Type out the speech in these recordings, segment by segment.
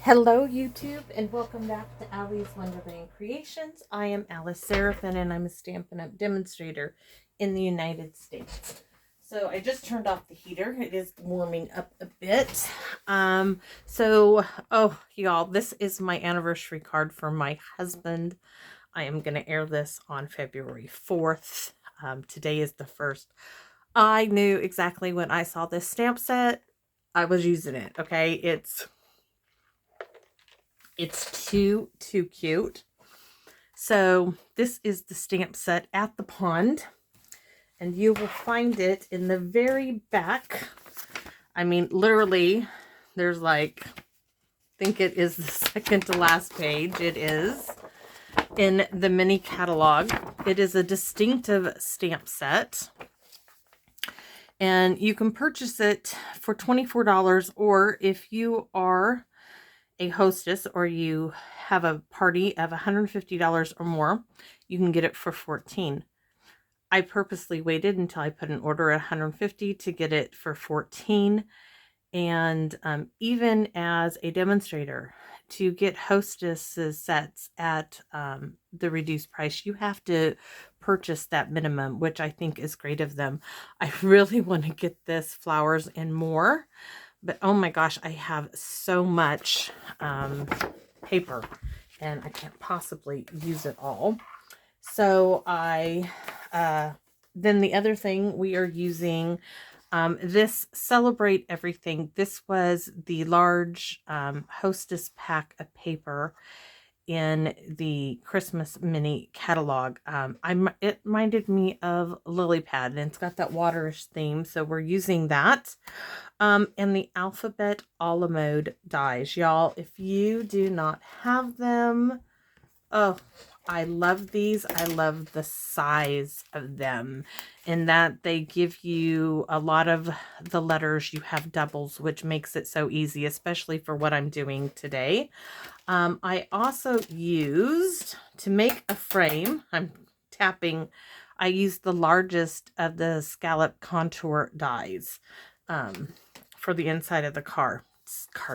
Hello YouTube and welcome back to Allie's Wonderland Creations. I am Alice Seraphin and I'm a Stampin' Up! Demonstrator in the United States. So I just turned off the heater. It is warming up a bit. Y'all, this is my anniversary card for my husband. I am going to air this on February 4th. Today is the 1st. I knew exactly when I saw this stamp set, I was using it. Okay, it's too cute. So this is the stamp set At the Pond, and you will find it in the very back. I mean, literally, there's like, I think it is the second to last page. It is in the mini catalog. It is a distinctive stamp set, and you can purchase it for $24, or if you are a hostess or you have a party of $150 or more, you can get it for $14. I purposely waited until I put an order at $150 to get it for $14. And even as a demonstrator, to get hostesses sets at the reduced price, you have to purchase that minimum, which I think is great of them. I really want to get this flowers and more. But oh my gosh, I have so much paper and I can't possibly use it all. So then the other thing we are using, this Celebrate Everything. This was the large hostess pack of paper in the Christmas mini catalog. It reminded me of Lily Pad, and it's got that waterish theme, so we're using that. And the alphabet a la mode dies. Y'all, if you do not have them, oh, I love these. I love the size of them, in that they give you a lot of the letters. You have doubles, which makes it so easy, especially for what I'm doing today. I also used, to make a frame, I'm tapping, I used the largest of the scallop contour dies for the inside of the card.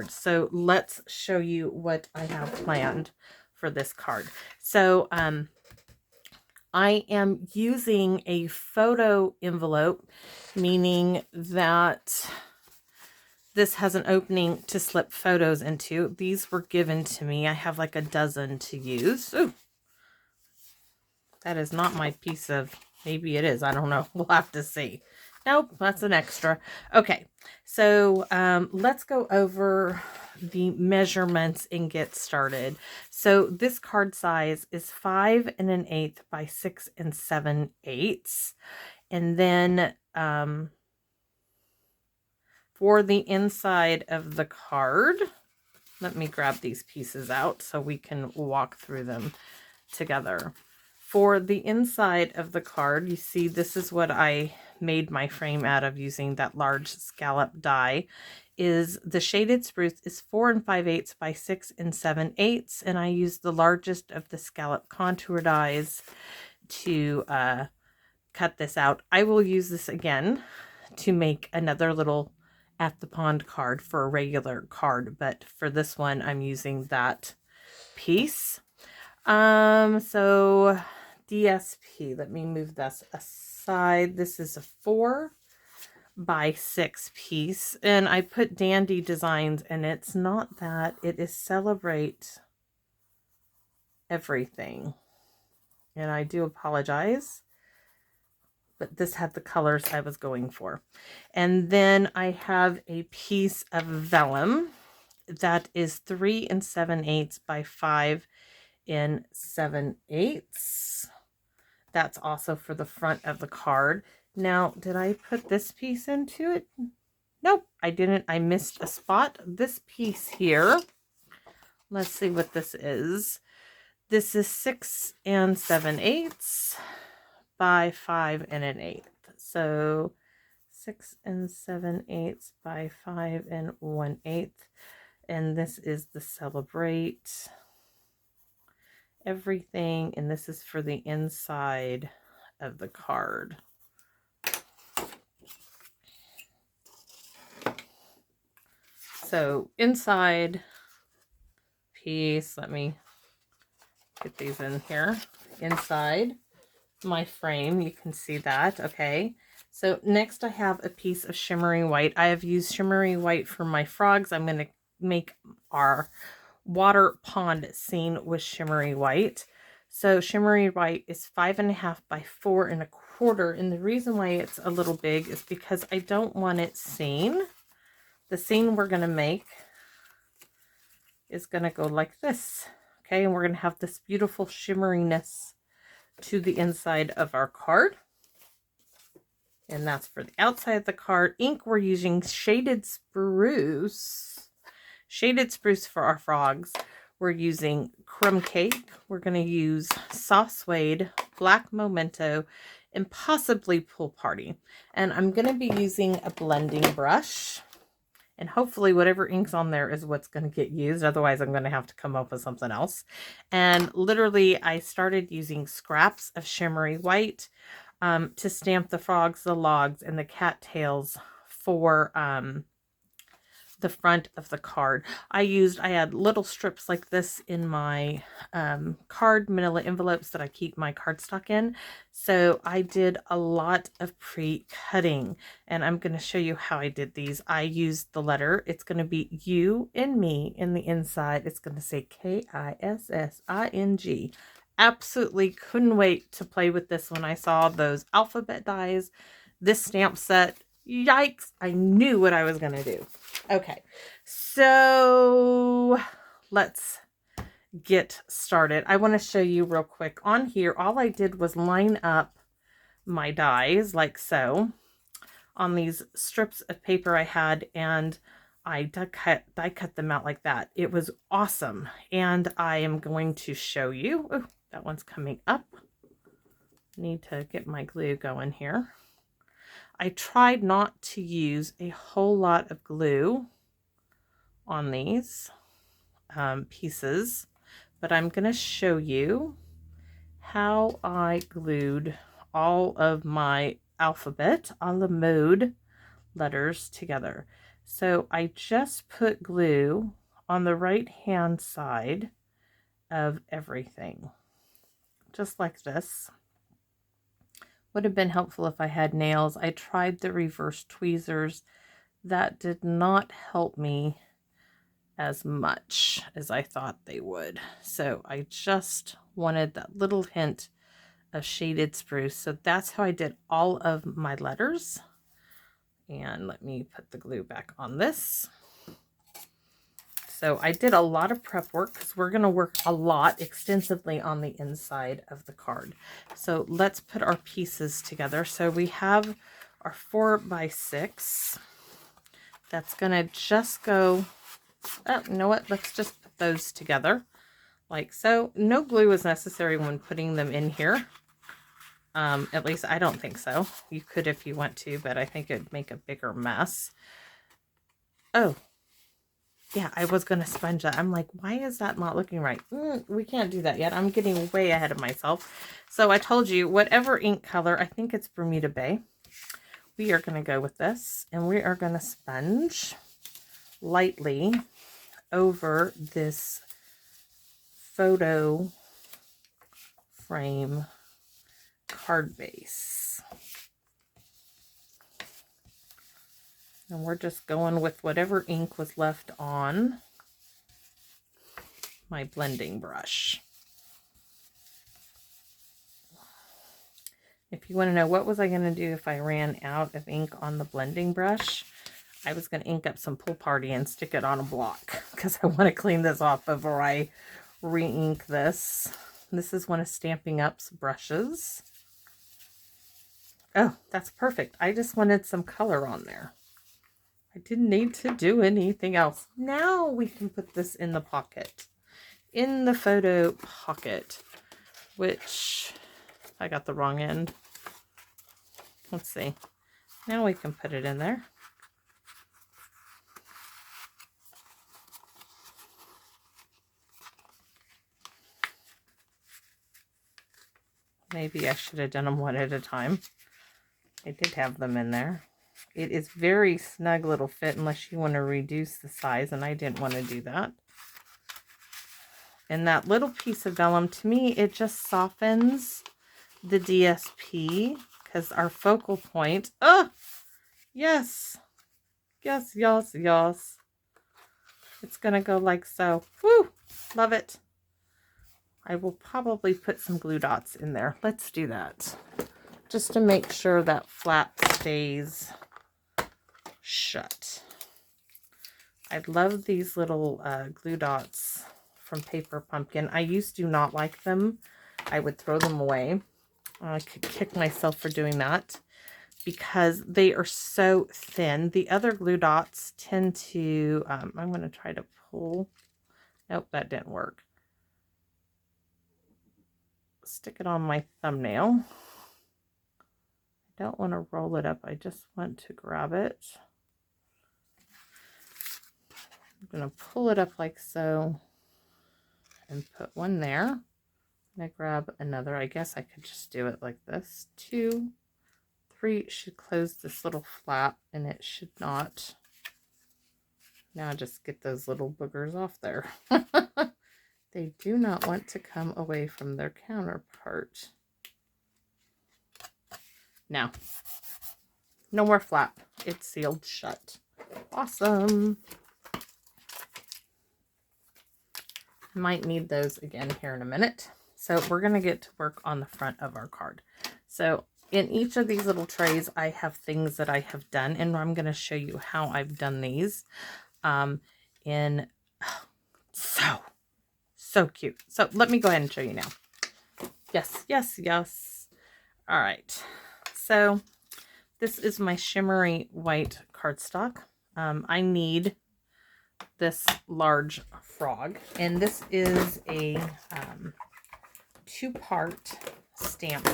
So let's show you what I have planned for this card. So I am using a photo envelope, meaning that this has an opening to slip photos into. These were given to me. I have like a dozen to use. Ooh, that is not my piece of, maybe it is. I don't know. We'll have to see. Nope, that's an extra. Okay, so let's go over the measurements and get started. So this card size is 5 1/8 by 6 7/8. And then for the inside of the card, let me grab these pieces out so we can walk through them together. For the inside of the card, you see this is what I made my frame out of using that large scallop die. Is the shaded spruce is 4 5/8 by 6 7/8, and I used the largest of the scallop contour dies to cut this out. I will use this again to make another little At the Pond card for a regular card, but for this one I'm using that piece. So DSP, let me move this aside. This is a 4 by 6 piece, and I put Dandy Designs, and it's not that, it is Celebrate Everything. And I do apologize, but this had the colors I was going for. And then I have a piece of vellum that is 3 7/8 by 5 7/8. That's also for the front of the card. Now, did I put this piece into it? Nope, I didn't. I missed a spot. This piece here, let's see what this is. This is 6 7/8 by 5 1/8. So 6 7/8 by 5 1/8. And this is the Celebrate Everything, and this is for the inside of the card. So inside piece. Let me get these in here inside my frame. You can see that. Okay. So next I have a piece of shimmery white. I have used shimmery white for my frogs. I'm going to make our water pond scene with shimmery white. So shimmery white is 5.5 by 4.25. And the reason why it's a little big is because I don't want it seen. The scene we're going to make is going to go like this. Okay. And we're going to have this beautiful shimmeriness to the inside of our card. And that's for the outside of the card. Ink, we're using Shaded Spruce. Shaded Spruce for our frogs. We're using Crumb Cake. We're going to use Soft Suede, Black Memento, and possibly Pool Party. And I'm going to be using a blending brush. And hopefully whatever ink's on there is what's going to get used. Otherwise, I'm going to have to come up with something else. And literally, I started using scraps of shimmery white to stamp the frogs, the logs, and the cattails for the front of the card. I had little strips like this in my card manila envelopes that I keep my cardstock in. So I did a lot of pre-cutting, and I'm going to show you how I did these. I used the letter. It's going to be you and me in the inside. It's going to say K-I-S-S-I-N-G. Absolutely couldn't wait to play with this when I saw those alphabet dies. This stamp set, yikes, I knew what I was going to do. Okay, so let's get started. I want to show you real quick. On here, all I did was line up my dies like so on these strips of paper I had, and I die cut them out like that. It was awesome, and I am going to show you. Oh, that one's coming up. Need to get my glue going here. I tried not to use a whole lot of glue on these pieces, but I'm going to show you how I glued all of my alphabet a la mode letters together. So I just put glue on the right hand side of everything, just like this. Would have been helpful if I had nails. I tried the reverse tweezers. That did not help me as much as I thought they would. So I just wanted that little hint of Shaded Spruce. So that's how I did all of my letters. And let me put the glue back on this. So I did a lot of prep work because we're going to work a lot extensively on the inside of the card. So let's put our pieces together. So we have our 4x6. That's going to just go, oh, you know what? Let's just put those together like so. No glue is necessary when putting them in here. At least I don't think so. You could if you want to, but I think it'd make a bigger mess. Oh, yeah, I was going to sponge that. I'm like, why is that not looking right? We can't do that yet. I'm getting way ahead of myself. So I told you, whatever ink color, I think it's Bermuda Bay. We are going to go with this, and we are going to sponge lightly over this photo frame card base. And we're just going with whatever ink was left on my blending brush. If you want to know what was I going to do if I ran out of ink on the blending brush, I was going to ink up some Pool Party and stick it on a block because I want to clean this off before I re-ink this. This is one of Stampin' Up's brushes. Oh, that's perfect. I just wanted some color on there. I didn't need to do anything else. Now we can put this in the pocket, in the photo pocket, which I got the wrong end. Let's see. Now we can put it in there. Maybe I should have done them one at a time. I did have them in there. It is very snug little fit unless you want to reduce the size, and I didn't want to do that. And that little piece of vellum, to me, it just softens the DSP because our focal point, oh, yes, yes, yes, yes. It's going to go like so. Woo, love it. I will probably put some glue dots in there. Let's do that. Just to make sure that flap stays shut. I love these little glue dots from Paper Pumpkin. I used to not like them. I would throw them away. I could kick myself for doing that because they are so thin. The other glue dots tend to, I'm going to try to pull. Nope, that didn't work. Stick it on my thumbnail. I don't want to roll it up. I just want to grab it. I'm going to pull it up like so and put one there. And I grab another. I guess I could just do it like this. 2, 3 should close this little flap, and it should not. Now just get those little boogers off there. They do not want to come away from their counterpart. Now, no more flap. It's sealed shut. Awesome. Might need those again here in a minute. So we're going to get to work on the front of our card. So in each of these little trays, I have things that I have done, and I'm going to show you how I've done these. So cute. So let me go ahead and show you now. Yes, yes, yes. All right. So this is my shimmery white cardstock. I need this large frog, and this is a 2-part stamp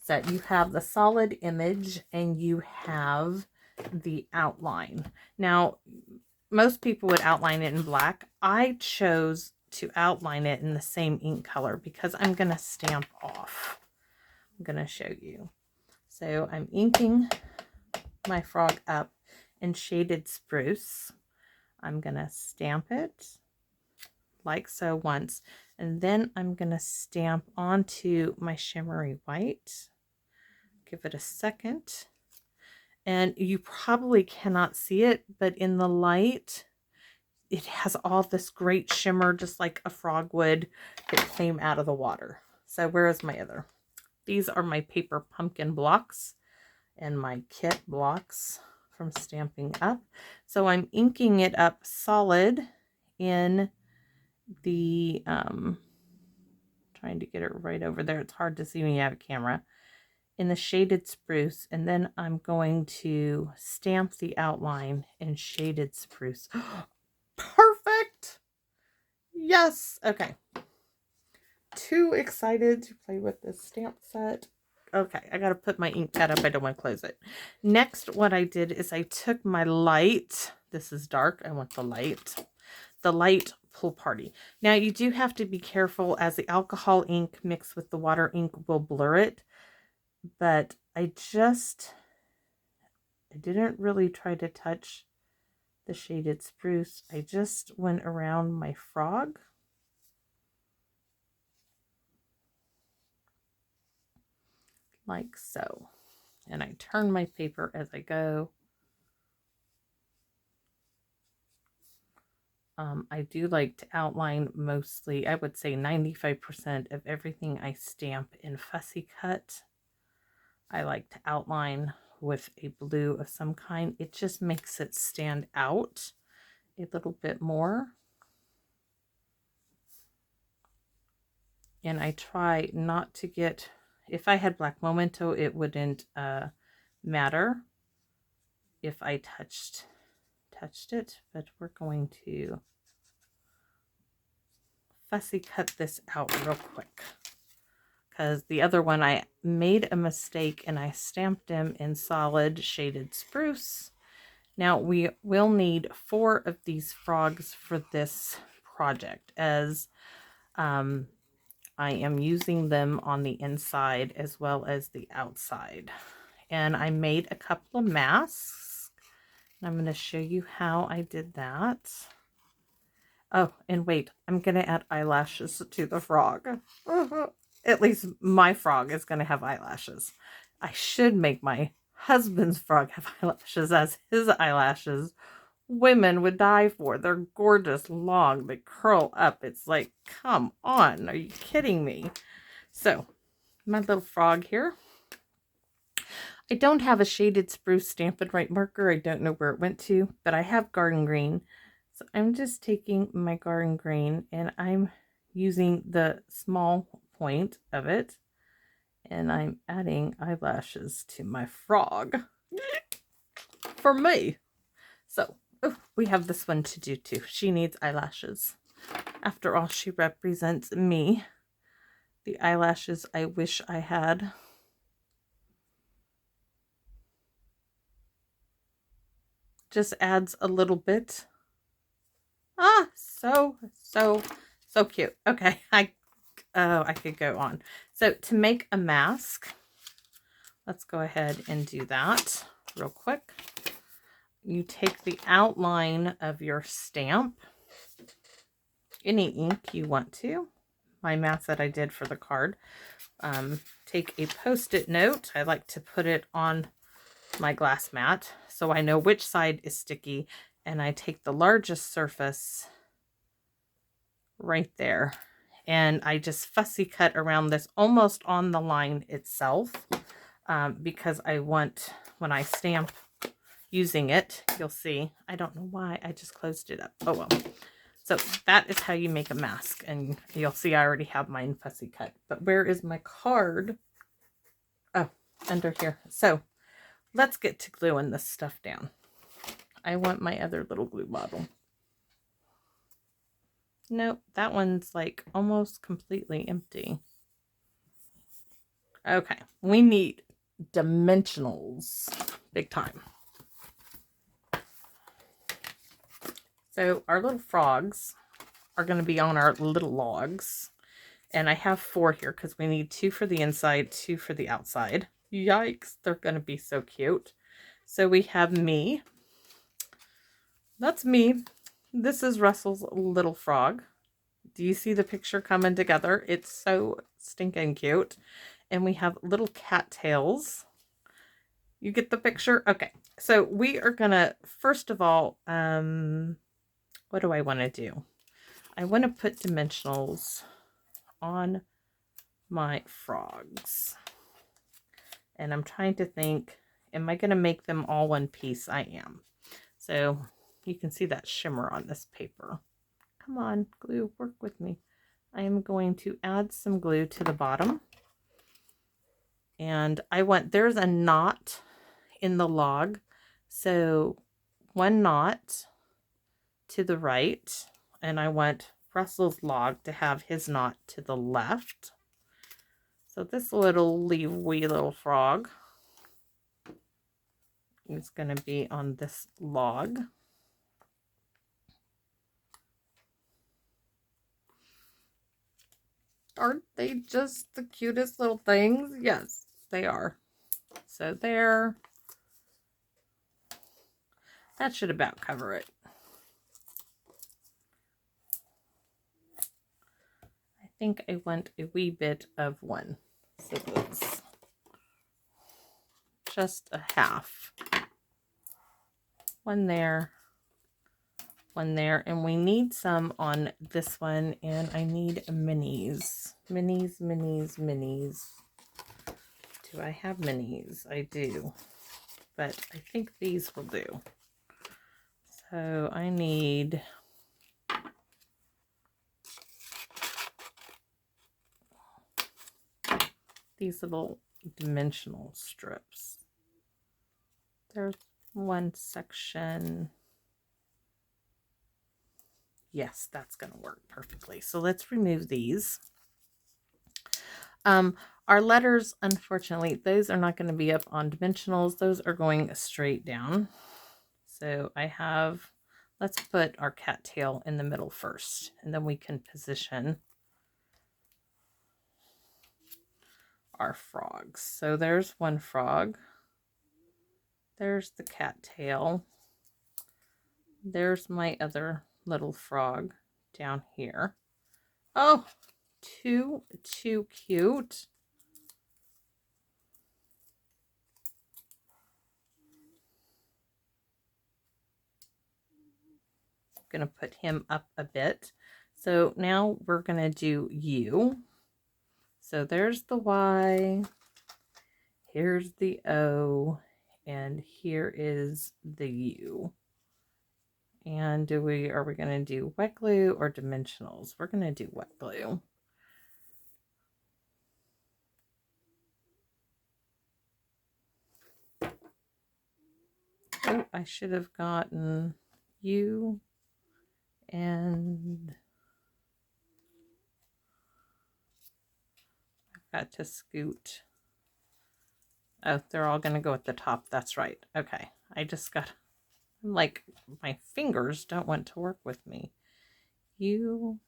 set. You have the solid image and you have the outline. Now, most people would outline it in black. I chose to outline it in the same ink color because I'm going to stamp off. I'm going to show you. So I'm inking my frog up in Shaded Spruce. I'm going to stamp it like so once, and then I'm going to stamp onto my shimmery white. Give it a second, and you probably cannot see it, but in the light, it has all this great shimmer, just like a frog would that came out of the water. So where is my other? These are my Paper Pumpkin blocks and my kit blocks from Stampin' Up. So I'm inking it up solid in the, trying to get it right over there. It's hard to see when you have a camera. In the Shaded Spruce, and then I'm going to stamp the outline in Shaded Spruce. Perfect! Yes! Okay. Too excited to play with this stamp set. Okay, I gotta put my ink pad up. I don't want to close it. Next, what I did is I took my light. This is dark. I want the light Pool Party. Now, you do have to be careful, as the alcohol ink mixed with the water ink will blur it. But I didn't really try to touch the Shaded Spruce. I just went around my frog. Like so. And I turn my paper as I go. I do like to outline mostly, I would say 95% of everything I stamp in Fussy Cut. I like to outline with a blue of some kind. It just makes it stand out a little bit more. And I try not to get, if I had black memento, it wouldn't matter if I touched it, but we're going to Fussy Cut this out real quick, because the other one I made a mistake and I stamped them in solid Shaded Spruce. Now we will need 4 of these frogs for this project, as I am using them on the inside as well as the outside. And I made a couple of masks. I'm going to show you how I did that. Oh, and wait, I'm going to add eyelashes to the frog. At least my frog is going to have eyelashes. I should make my husband's frog have eyelashes, as his eyelashes women would die for. They're gorgeous, long, they curl up. It's like, come on, are you kidding me? So, my little frog here. I don't have a shaded spruce Stampin' Up marker. I don't know where it went to, but I have garden green. So I'm just taking my garden green and I'm using the small point of it and I'm adding eyelashes to my frog for me. So we have this one to do too. She needs eyelashes. After all, she represents me. The eyelashes I wish I had. Just adds a little bit. Ah, so cute. Okay, I could go on. So to make a mask, let's go ahead and do that real quick. You take the outline of your stamp, any ink you want to. My mask that I did for the card. Take a Post-it note. I like to put it on my glass mat so I know which side is sticky, and I take the largest surface right there and I just fussy cut around this almost on the line itself, because I want, when I stamp using it, you'll see, I don't know why I just closed it up. Oh well. So that is how you make a mask, and you'll see I already have mine fussy cut. But where is my card? Oh, under here. So let's get to gluing this stuff down. I want my other little glue bottle. Nope, that one's like almost completely empty. Okay, we need dimensionals big time. So our little frogs are going to be on our little logs. And I have 4 here because we need 2 for the inside, 2 for the outside. Yikes, they're going to be so cute. So we have me. That's me. This is Russell's little frog. Do you see the picture coming together? It's so stinking cute. And we have little cattails. You get the picture? Okay. So we are going to, first of all, what do I want to do? I want to put dimensionals on my frogs. And I'm trying to think, am I going to make them all one piece? I am. So you can see that shimmer on this paper. Come on, glue, work with me. I am going to add some glue to the bottom. And I want, there's a knot in the log. So 1 knot to the right. And I want Russell's log to have his knot to the left. So this little wee little frog is going to be on this log. Aren't they just the cutest little things? Yes, they are. So there. That should about cover it. I think I want a wee bit of one. So that's just a half. 1 there. 1 there, and we need some on this one, and I need minis. Minis. Do I have minis? I do, but I think these will do. So I need these little dimensional strips. There's one section. Yes, that's going to work perfectly. So let's remove these. Our letters, unfortunately, those are not going to be up on dimensionals. Those are going straight down. So I have, let's put our cattail in the middle first, and then we can position our frogs. So there's one frog. There's the cattail. There's my other little frog. down here. Oh, too cute. I'm going to put him up a bit. So now we're going to do you. So there's the Y, here's the O, and here is the U. And are we going to do wet glue or dimensionals? We're going to do wet glue. Oh, I should have gotten you and I've got to scoot. Oh, they're all going to go at the top. That's right. Okay. I just got, like, my fingers don't want to work with me. You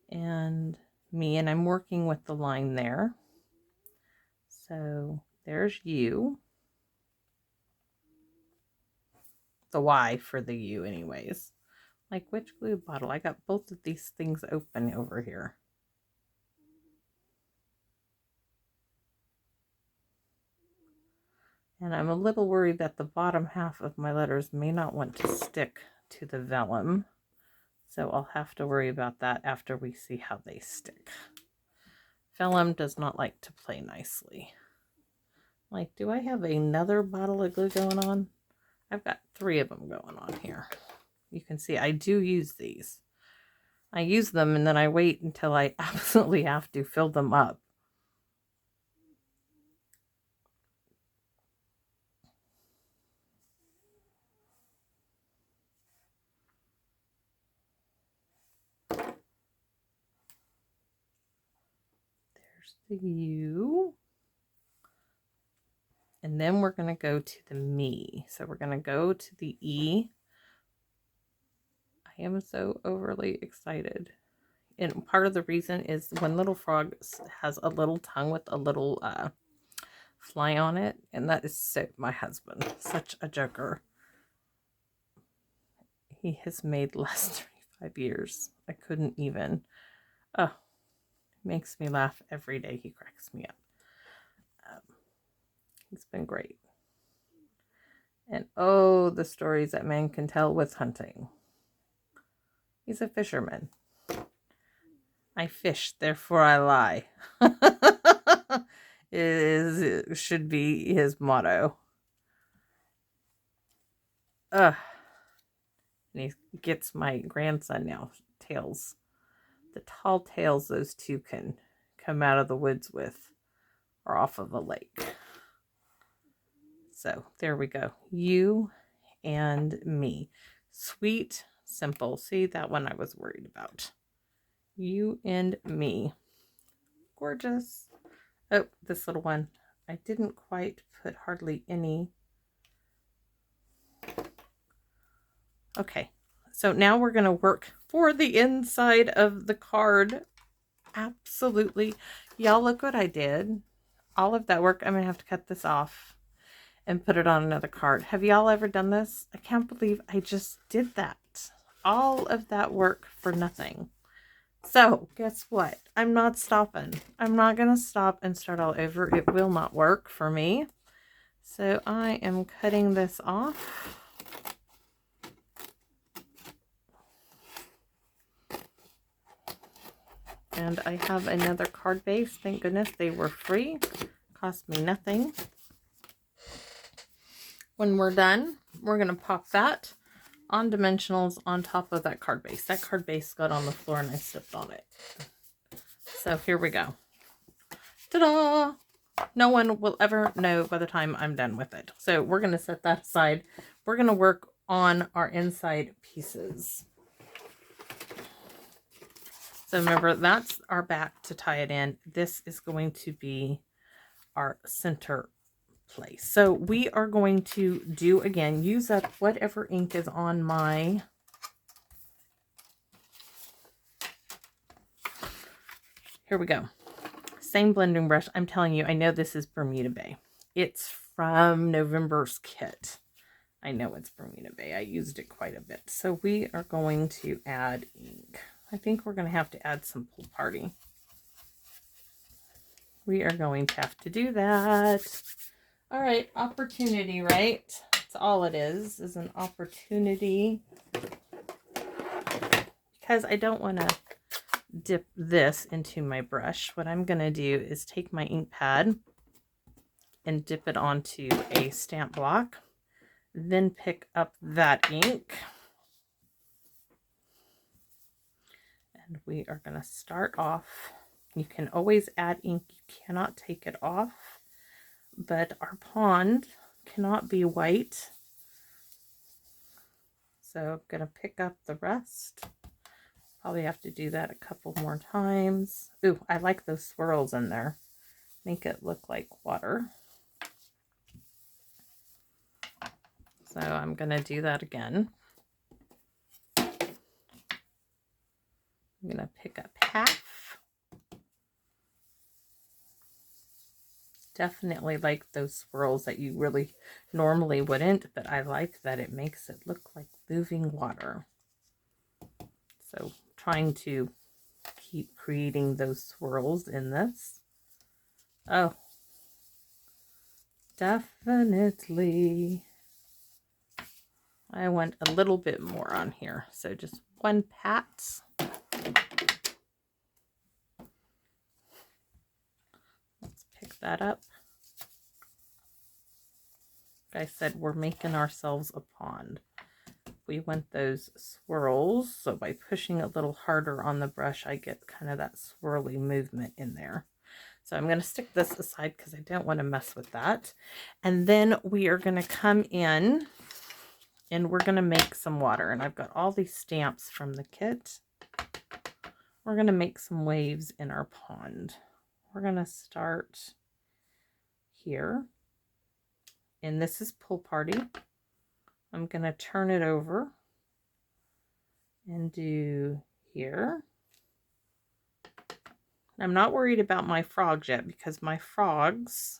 and me, and I'm working with the line there. So there's you. The Y for the U anyways. Like, which glue bottle? I got both of these things open over here. And I'm a little worried that the bottom half of my letters may not want to stick to the vellum. So I'll have to worry about that after we see how they stick. Vellum does not like to play nicely. Like, do I have another bottle of glue going on? I've got 3 of them going on here. You can see I do use these. I use them and then I wait until I absolutely have to fill them up. There's the U. And then we're going to go to the me. So we're going to go to the E. I am so overly excited. And part of the reason is when Little Frog has a little tongue with a little fly on it. And that is so my husband. Such a joker. He has made less 35 years. I couldn't even. Oh, makes me laugh every day. He cracks me up. He's been great. And oh, the stories that man can tell with hunting. He's a fisherman. I fish, therefore I lie. It should be his motto. And he gets my grandson now tails. The tall tails those two can come out of the woods with are off of a lake. So there we go. You and me. Sweet, simple. See, that one I was worried about. You and me. Gorgeous. Oh, this little one. I didn't quite put hardly any. Okay. So now we're going to work for the inside of the card. Absolutely. Y'all, look what I did. All of that work. I'm going to have to cut this off and put it on another card. Have y'all ever done this? I can't believe I just did that. All of that work for nothing. So guess what? I'm not stopping. I'm not going to stop and start all over. It will not work for me. So I am cutting this off. And I have another card base. Thank goodness they were free. Cost me nothing. When we're done, we're going to pop that on dimensionals on top of that card base. That card base got on the floor and I stepped on it. So here we go. Ta-da! No one will ever know by the time I'm done with it. So we're going to set that aside. We're going to work on our inside pieces. So remember, that's our back to tie it in. This is going to be our center place. So we are going to do, again, use up whatever ink is on my here we go. Same blending brush. I'm telling you, I know this is Bermuda Bay. It's from November's kit. I know it's Bermuda Bay. I used it quite a bit. So we are going to add ink. I think we're going to have to add some Pool Party. We are going to have to do that. All right, opportunity, right? That's all it is an opportunity. Because I don't want to dip this into my brush, what I'm going to do is take my ink pad and dip it onto a stamp block, then pick up that ink. And we are going to start off. You can always add ink, you cannot take it off, but our pond cannot be white. So I'm going to pick up the rest. Probably have to do that a couple more times. Ooh, I like those swirls in there. Make it look like water. So I'm going to do that again. I'm going to pick up half. Definitely like those swirls that you really normally wouldn't, but I like that it makes it look like moving water. So trying to keep creating those swirls in this. Oh, definitely. I want a little bit more on here. So just one pat. Let's pick that up. Like I said, we're making ourselves a pond. We want those swirls, so by pushing a little harder on the brush, I get kind of that swirly movement in there. So I'm going to stick this aside because I don't want to mess with that. And then we are going to come in and we're going to make some water. And I've got all these stamps from the kit. We're going to make some waves in our pond. We're going to start here. And this is Pool Party. I'm going to turn it over and do here. I'm not worried about my frogs yet because my frogs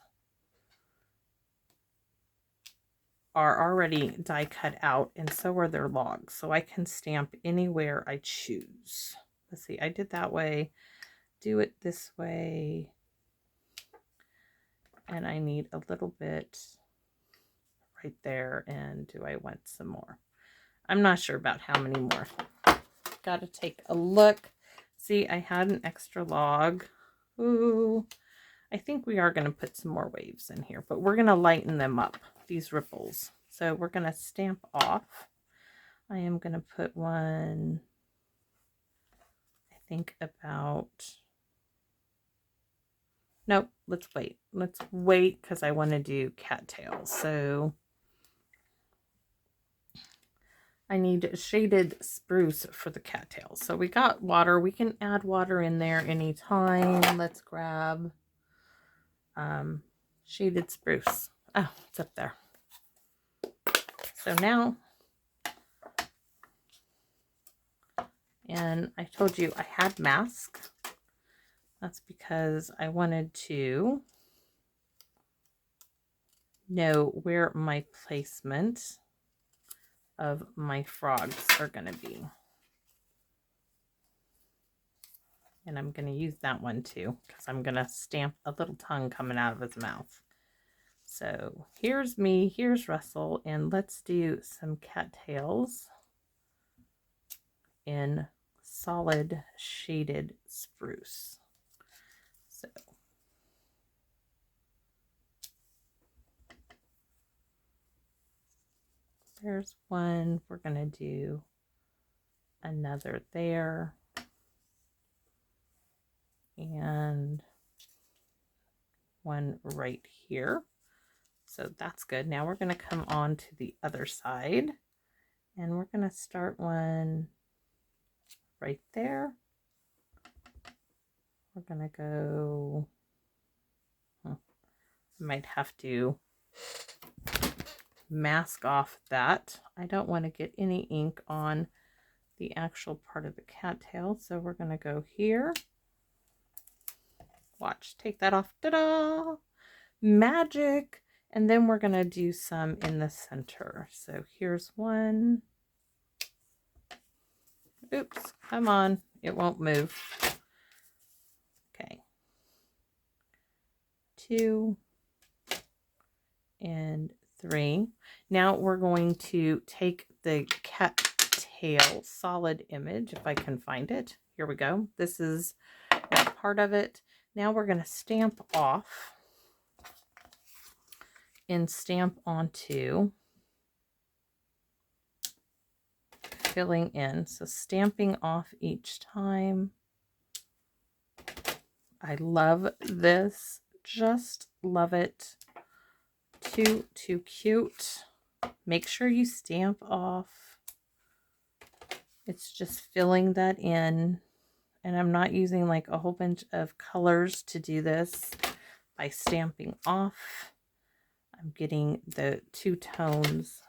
are already die cut out and so are their logs. So I can stamp anywhere I choose. Let's see, I did that way. Do it this way. And I need a little bit right there. And do I want some more? I'm not sure about how many more. Got to take a look. See, I had an extra log. Ooh, I think we are going to put some more waves in here, but we're going to lighten them up, these ripples. So we're going to stamp off. I am going to put one, I think about, nope, let's wait. Let's wait because I want to do cattails. So I need shaded spruce for the cattails. So we got water. We can add water in there anytime. Let's grab shaded spruce. Oh, it's up there. So now, and I told you I had mask. That's because I wanted to know where my placement of my frogs are going to be. And I'm going to use that one too, because I'm going to stamp a little tongue coming out of his mouth. So here's me, here's Russell, and let's do some cattails in solid shaded spruce. So there's one. We're going to do another there. And one right here. So that's good. Now we're going to come on to the other side. And we're going to start one right there. We're going to go, I might have to mask off that. I don't want to get any ink on the actual part of the cattail. So we're going to go here. Watch, take that off. Ta-da! Magic! And then we're going to do some in the center. So here's one. Oops, come on. It won't move. Okay. 2 and 3. Now we're going to take the cattail solid image, if I can find it. Here we go. This is that part of it. Now we're going to stamp off and stamp onto, filling in. So stamping off each time. I love this. Just love it. Too cute. Make sure you stamp off. It's just filling that in. And I'm not using like a whole bunch of colors to do this. By stamping off, I'm getting the 2 tones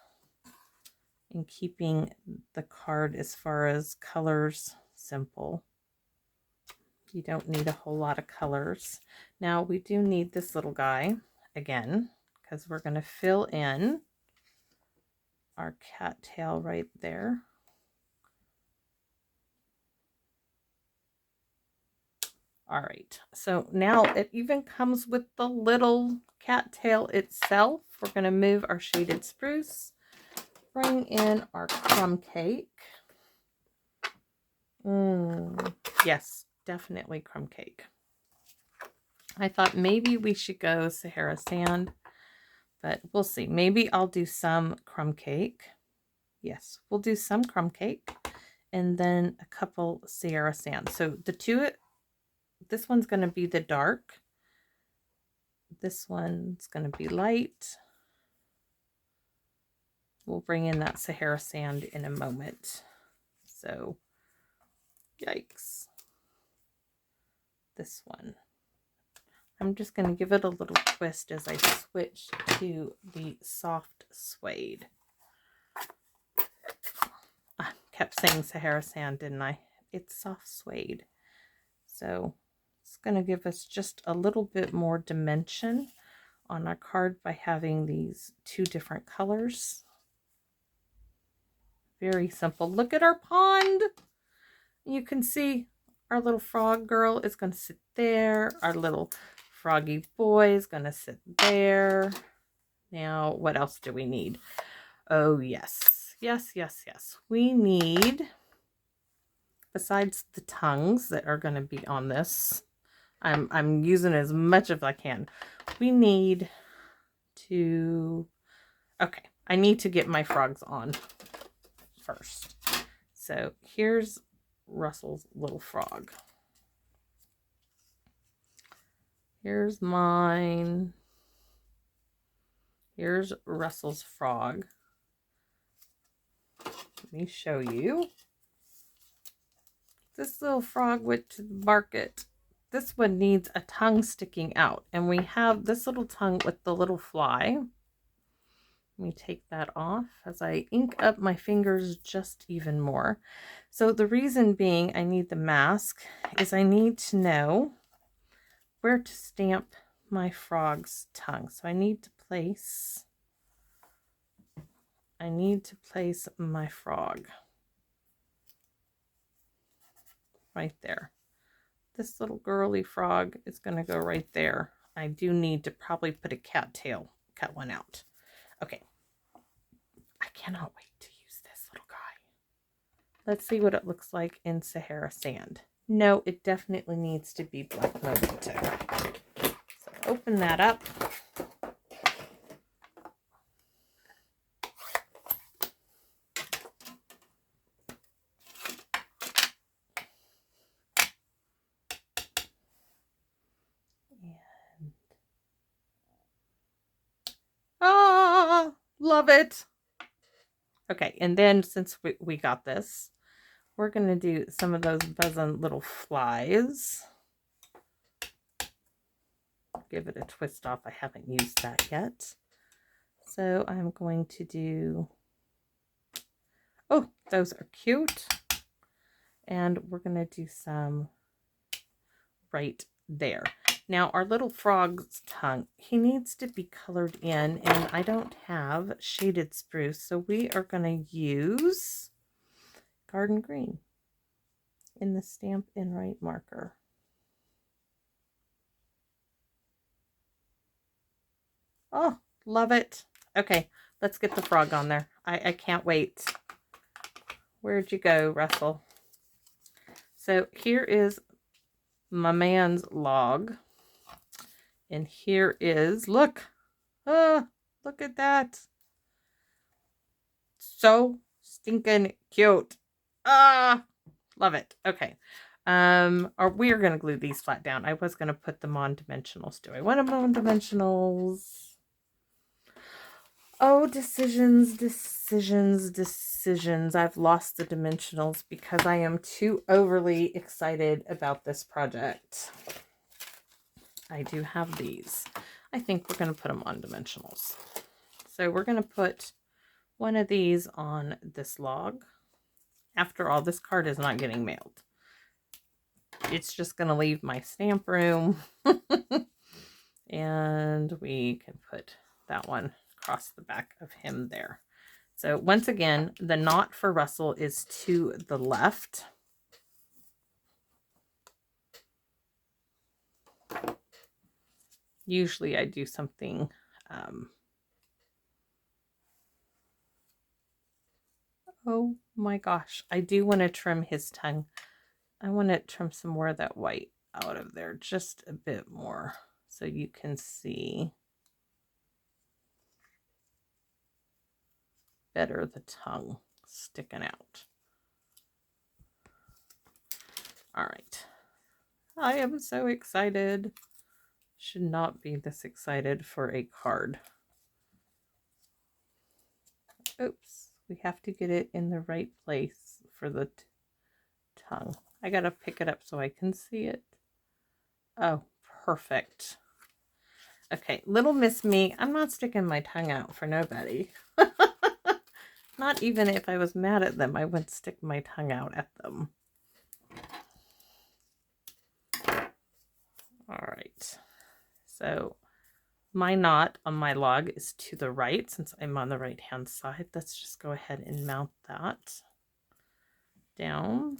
and keeping the card as far as colors simple. You don't need a whole lot of colors. Now we do need this little guy again, because we're going to fill in our cattail right there. All right, so now it even comes with the little cattail itself. We're going to move our shaded spruce, bring in our crumb cake. Yes, definitely crumb cake. I thought maybe we should go Sahara sand, but we'll see. Maybe I'll do some crumb cake. Yes, we'll do some crumb cake and then a couple Sahara sand. So the two, this one's going to be the dark. This one's going to be light. We'll bring in that Sahara sand in a moment. So, yikes. This one. I'm just going to give it a little twist as I switch to the soft suede. I kept saying Sahara sand, didn't I? It's soft suede. So it's going to give us just a little bit more dimension on our card by having these 2 different colors. Very simple. Look at our pond. You can see our little frog girl is going to sit there. Our little froggy boy is going to sit there. Now, what else do we need? Oh, yes. Yes. We need, besides the tongues that are going to be on this, I'm using as much as I can. We need to, okay, I need to get my frogs on first. So here's Russell's little frog. Here's mine. Here's Russell's frog. Let me show you. This little frog went to the market. This one needs a tongue sticking out. And we have this little tongue with the little fly. Let me take that off as I ink up my fingers just even more. So the reason being I need the mask is I need to know where to stamp my frog's tongue. So I need to place my frog right there. This little girly frog is going to go right there. I do need to probably put a cattail, cut one out. Okay. I cannot wait to use this little guy. Let's see what it looks like in Sahara sand. No, it definitely needs to be black mojito. So open that up. Ah, love it. Okay, and then since we got this, we're going to do some of those buzzing little flies. Give it a twist off. I haven't used that yet. So I'm going to do, oh, those are cute. And we're going to do some right there. Now our little frog's tongue, he needs to be colored in, and I don't have shaded spruce, so we are going to use garden green. in the Stampin' marker. Oh, love it. Okay, let's get the frog on there. I can't wait. Where'd you go, Russell? So here is my man's log. And here is, look. Look at that. So stinking cute. Love it. Okay. Or we're going to glue these flat down. I was going to put them on dimensionals. Do I want them on dimensionals? Oh, decisions. I've lost the dimensionals because I am too overly excited about this project. I do have these. I think we're going to put them on dimensionals. So we're going to put one of these on this log. After all, this card is not getting mailed. It's just going to leave my stamp room. And we can put that one across the back of him there. So once again, the knot for Russell is to the left. Usually I do something oh my gosh, I do want to trim his tongue. I want to trim some more of that white out of there, just a bit more, so you can see better the tongue sticking out. All right. I am so excited. Should not be this excited for a card. Oops. We have to get it in the right place for the tongue. I gotta pick it up so I can see it. Oh, perfect. Okay, little miss me. I'm not sticking my tongue out for nobody. Not even if I was mad at them, I wouldn't stick my tongue out at them. All right. So my knot on my log is to the right since I'm on the right hand side. Let's just go ahead and mount that down.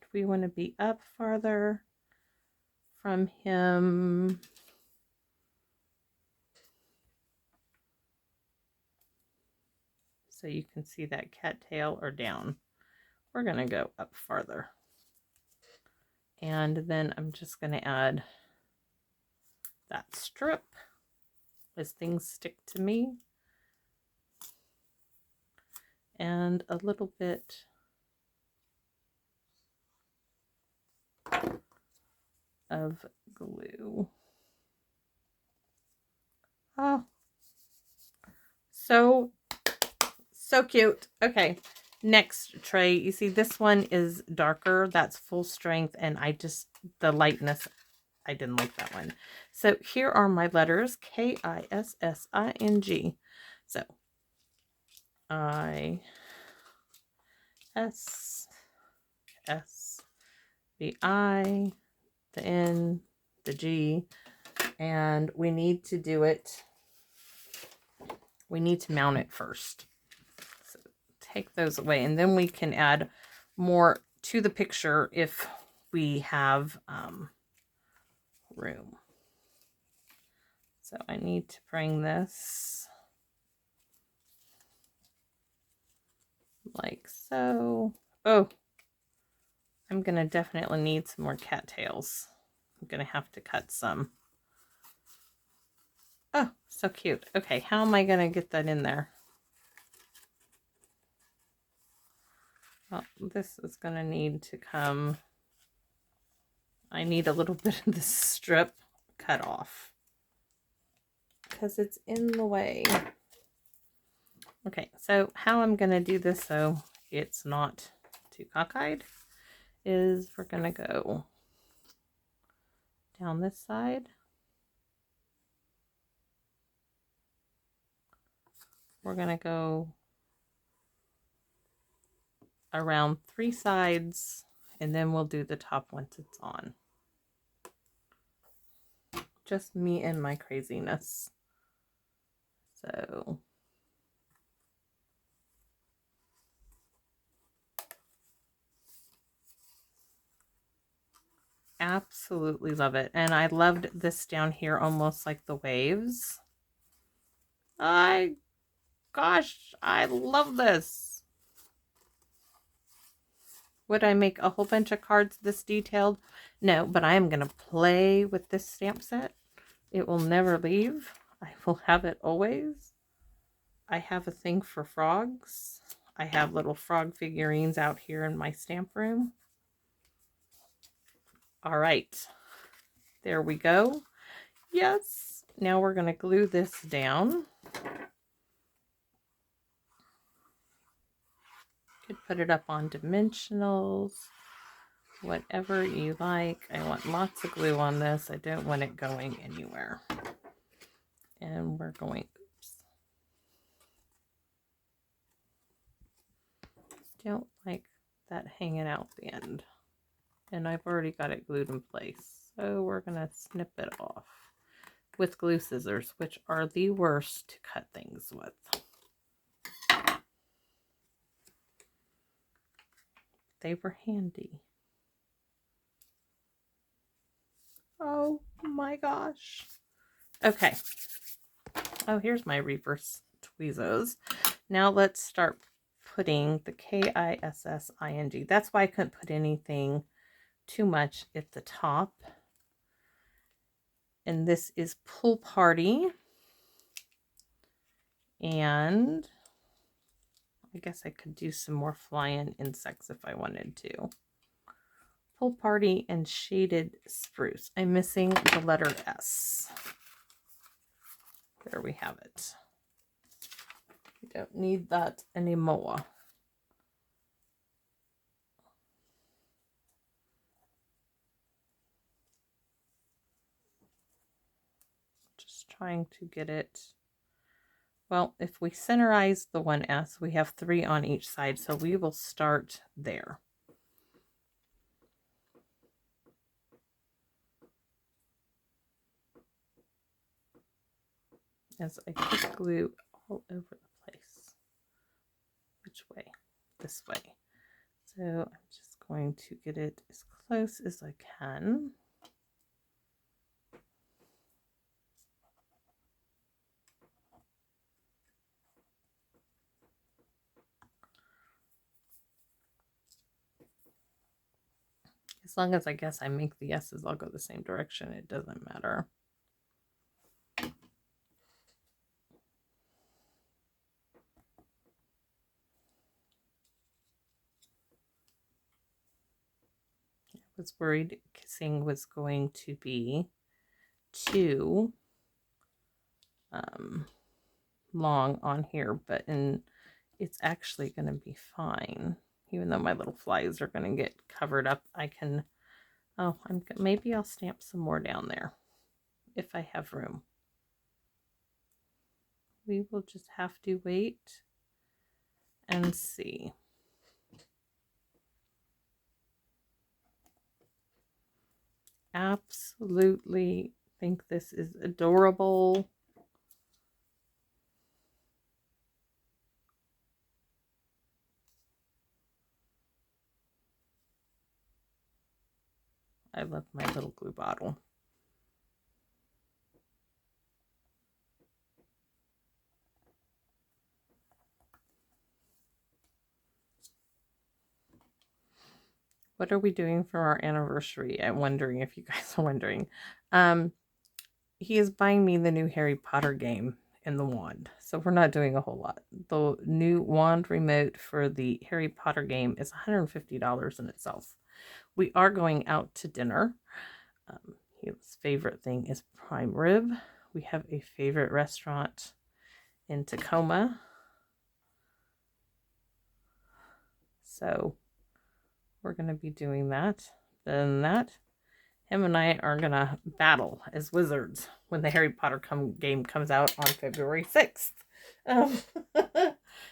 Do we want to be up farther from him? So you can see that cattail, or down. We're going to go up farther. And then I'm just going to add that strip as things stick to me. And a little bit of glue. Oh, so cute. Okay, next tray. You see this one is darker. That's full strength, and the lightness, I didn't like that one. So here are my letters, K-I-S-S-I-N-G. So I-S-S, the I, the N, the G, and we need to do it. We need to mount it first. So take those away, and then we can add more to the picture if we have room. So I need to bring this like so. Oh, I'm gonna definitely need some more cattails. I'm gonna have to cut some. Oh, so cute. Okay, how am I gonna get that in there? Well, this is gonna need to come. I need a little bit of this strip cut off because it's in the way. Okay, so how I'm gonna do this so it's not too cockeyed is we're gonna go down this side. We're gonna go around 3 sides, and then we'll do the top once it's on. Just me and my craziness. So absolutely love it. And I loved this down here, almost like the waves. Gosh, I love this. Would I make a whole bunch of cards this detailed? No, but I am going to play with this stamp set. It will never leave. I will have it always. I have a thing for frogs. I have little frog figurines out here in my stamp room. All right. There we go. Yes. Now we're going to glue this down. Could put it up on dimensionals. Whatever you like. I want lots of glue on this. I don't want it going anywhere. And we're going, oops. Don't like that hanging out the end. And I've already got it glued in place. So we're going to snip it off with glue scissors, which are the worst to cut things with. They were handy. Oh my gosh. Okay. Oh, here's my reverse tweezers. Now let's start putting the KISSING. That's why I couldn't put anything too much at the top. And this is Pool Party. And I guess I could do some more flying insects if I wanted to. Pool Party and Shaded Spruce. I'm missing the letter S. There we have it. We don't need that anymore. Just trying to get it. Well, if we centerize the one S, we have 3 on each side, so we will start there. As I put glue all over the place. Which way? This way. So I'm just going to get it as close as I can. As long as I guess I make the S's all go the same direction, it doesn't matter. I was worried kissing was going to be too long on here, but it's actually going to be fine. Even though my little flies are going to get covered up, I can, maybe I'll stamp some more down there if I have room. We will just have to wait and see. Absolutely think this is adorable. I love my little glue bottle. What are we doing for our anniversary? I'm wondering if you guys are wondering. He is buying me the new Harry Potter game and the wand. So we're not doing a whole lot. The new wand remote for the Harry Potter game is $150 in itself. We are going out to dinner. His favorite thing is prime rib. We have a favorite restaurant in Tacoma. So we're going to be doing that. Then him and I are going to battle as wizards when the Harry Potter game comes out on February 6th.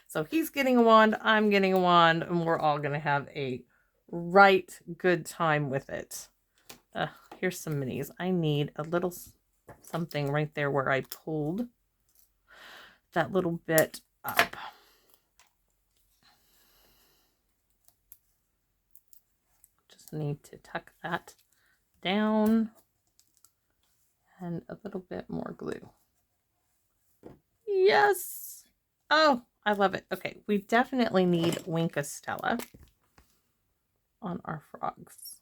So he's getting a wand, I'm getting a wand, and we're all going to have a right good time with it. Here's some minis. I need a little something right there where I pulled that little bit up. Just need to tuck that down, and a little bit more glue. Yes! Oh, I love it. Okay, we definitely need Winkostella on our frogs.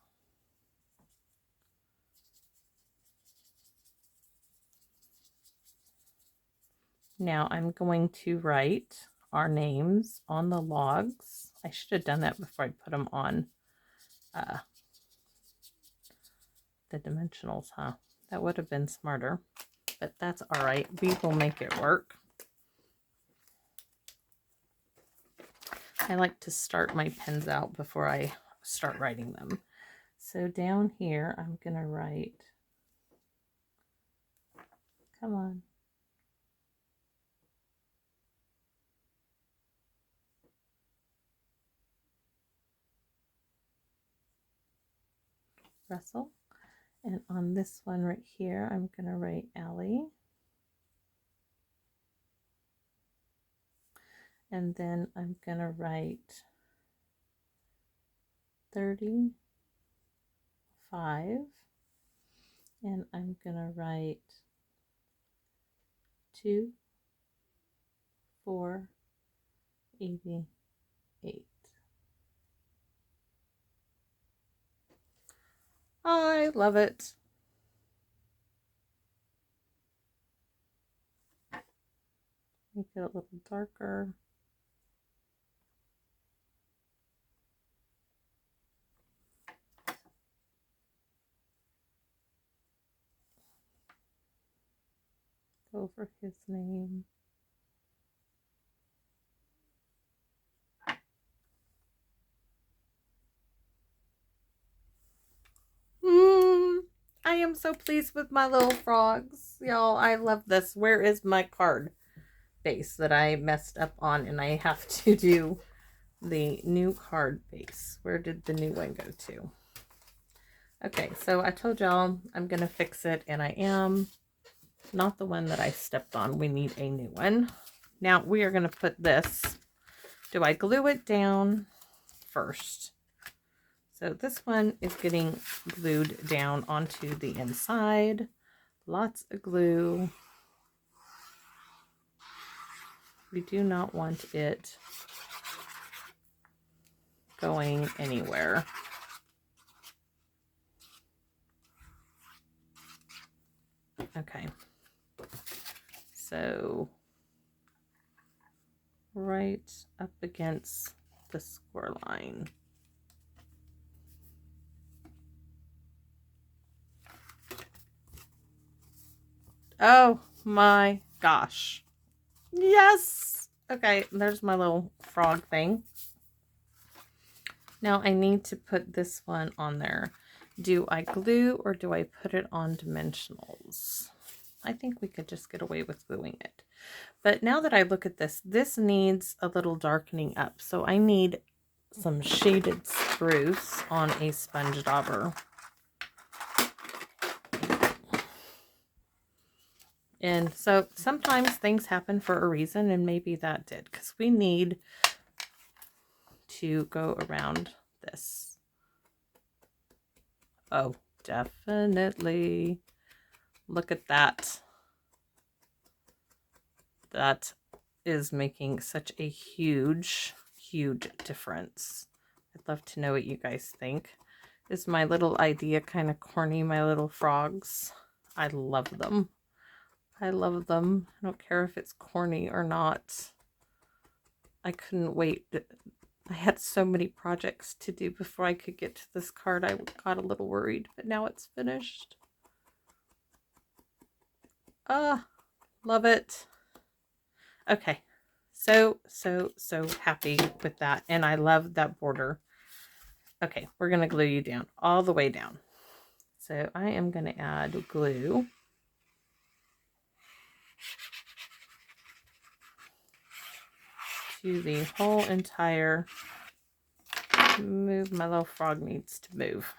Now I'm going to write our names on the logs. I should have done that before I put them on the dimensionals, huh? That would have been smarter, but that's all right. We will make it work. I like to start my pens out before I start writing them. So down here, I'm going to write, come on. Russell. And on this one right here, I'm going to write Allie. And then I'm going to write 35. And I'm going to write 2, 4, 88. I love it. Make it a little darker. Go over his name. I am so pleased with my little frogs. Y'all, I love this. Where is my card base that I messed up on, and I have to do the new card base? Where did the new one go to? Okay, so I told y'all I'm going to fix it, and I am. Not the one that I stepped on. We need a new one. Now we are going to put this. Do I glue it down first? So this one is getting glued down onto the inside. Lots of glue. We do not want it going anywhere. Okay. So right up against the score line. Oh my gosh. Yes. Okay, there's my little frog thing. Now I need to put this one on there. Do I glue or do I put it on dimensionals? I think we could just get away with gluing it. But now that I look at this, this needs a little darkening up. So I need some shaded spruce on a sponge dauber. And so sometimes things happen for a reason, and maybe that did, because we need to go around this. Oh, definitely. Look at that. That is making such a huge, huge difference. I'd love to know what you guys think. Is my little idea kind of corny, my little frogs? I love them. I love them. I don't care if it's corny or not. I couldn't wait. I had so many projects to do before I could get to this card. I got a little worried, but now it's finished. Love it. Okay. So happy with that. And I love that border. Okay, we're going to glue you down all the way down. So I am going to add glue. To the whole entire, move, my little frog needs to move.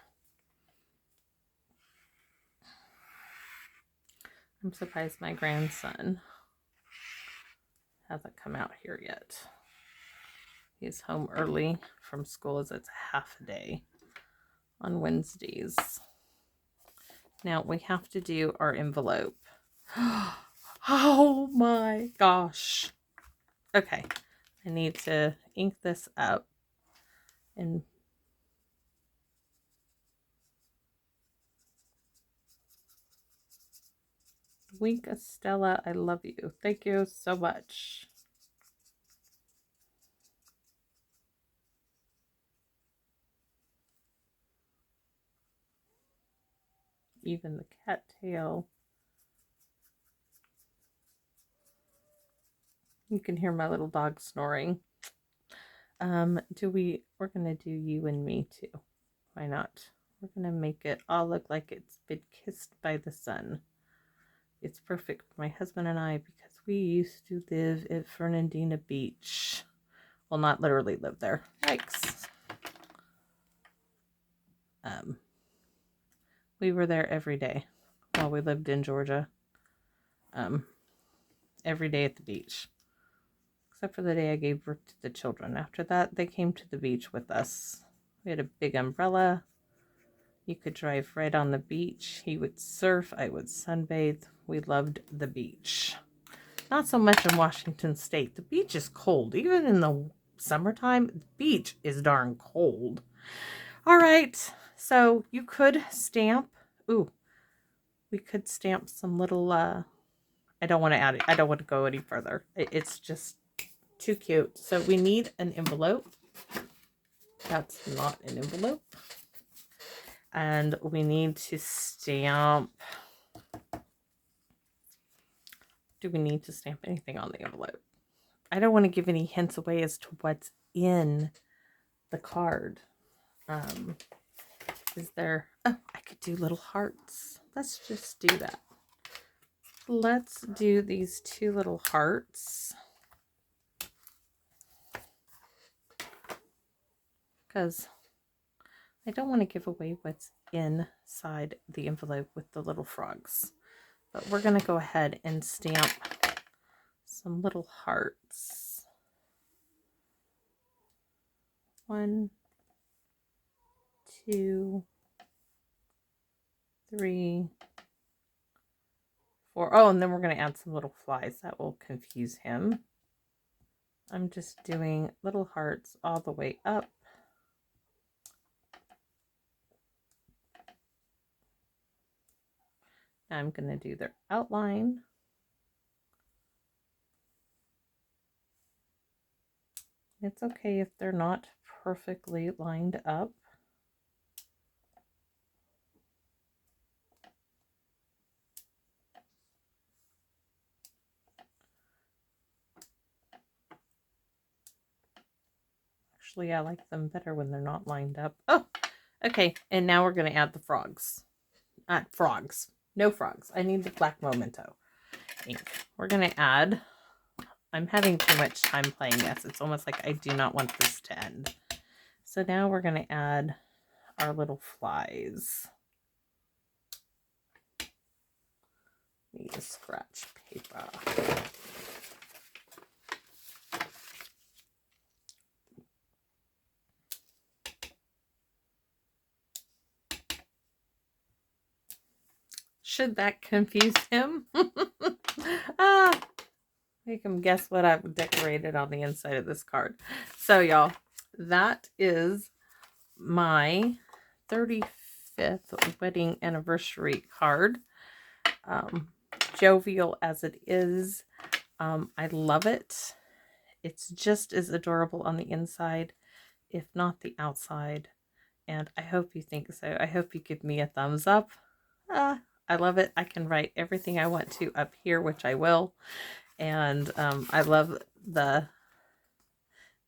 I'm surprised my grandson hasn't come out here yet. He's home early from school as it's half a day on Wednesdays. Now we have to do our envelope. Oh my gosh. Okay. I need to ink this up and Wink Estella, I love you. Thank you so much. Even the cattail. You can hear my little dog snoring. We're gonna do you and me too. Why not? We're gonna make it all look like it's been kissed by the sun. It's perfect for my husband and I because we used to live at Fernandina Beach. Well, not literally live there. Yikes. We were there every day while we lived in Georgia. Every day at the beach. Except for the day I gave birth to the children. After that, they came to the beach with us. We had a big umbrella. You could drive right on the beach. He would surf. I would sunbathe. We loved the beach. Not so much in Washington State. The beach is cold. Even in the summertime, the beach is darn cold. All right. So you could stamp. Ooh. We could stamp some little, I don't want to add it. I don't want to go any further. It's just too cute. So we need an envelope. That's not an envelope. And we need to stamp. Do we need to stamp anything on the envelope? I don't want to give any hints away as to what's in the card. Is there... Oh, I could do little hearts. Let's just do that. Let's do these 2 little hearts. Because I don't want to give away what's inside the envelope with the little frogs. But we're going to go ahead and stamp some little hearts. 1, 2, 3, 4. Oh, and then we're going to add some little flies. That will confuse him. I'm just doing little hearts all the way up. Now I'm going to do their outline. It's okay if they're not perfectly lined up. Actually, I like them better when they're not lined up. Oh, okay. And now we're going to add the frogs. Frogs. No frogs. I need the black memento ink. We're going to add... I'm having too much time playing this. It's almost like I do not want this to end. So now we're going to add our little flies. Need a scratch paper. Should that confuse him? Make him guess what I've decorated on the inside of this card. So, y'all, that is my 35th wedding anniversary card. Jovial as it is. I love it. It's just as adorable on the inside, if not the outside. And I hope you think so. I hope you give me a thumbs up. I love it. I can write everything I want to up here, which I will. And I love the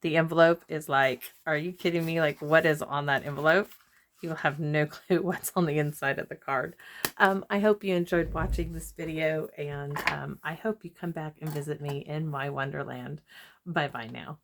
envelope is like, are you kidding me? Like, what is on that envelope? You'll have no clue what's on the inside of the card. I hope you enjoyed watching this video, and I hope you come back and visit me in my wonderland. Bye-bye now.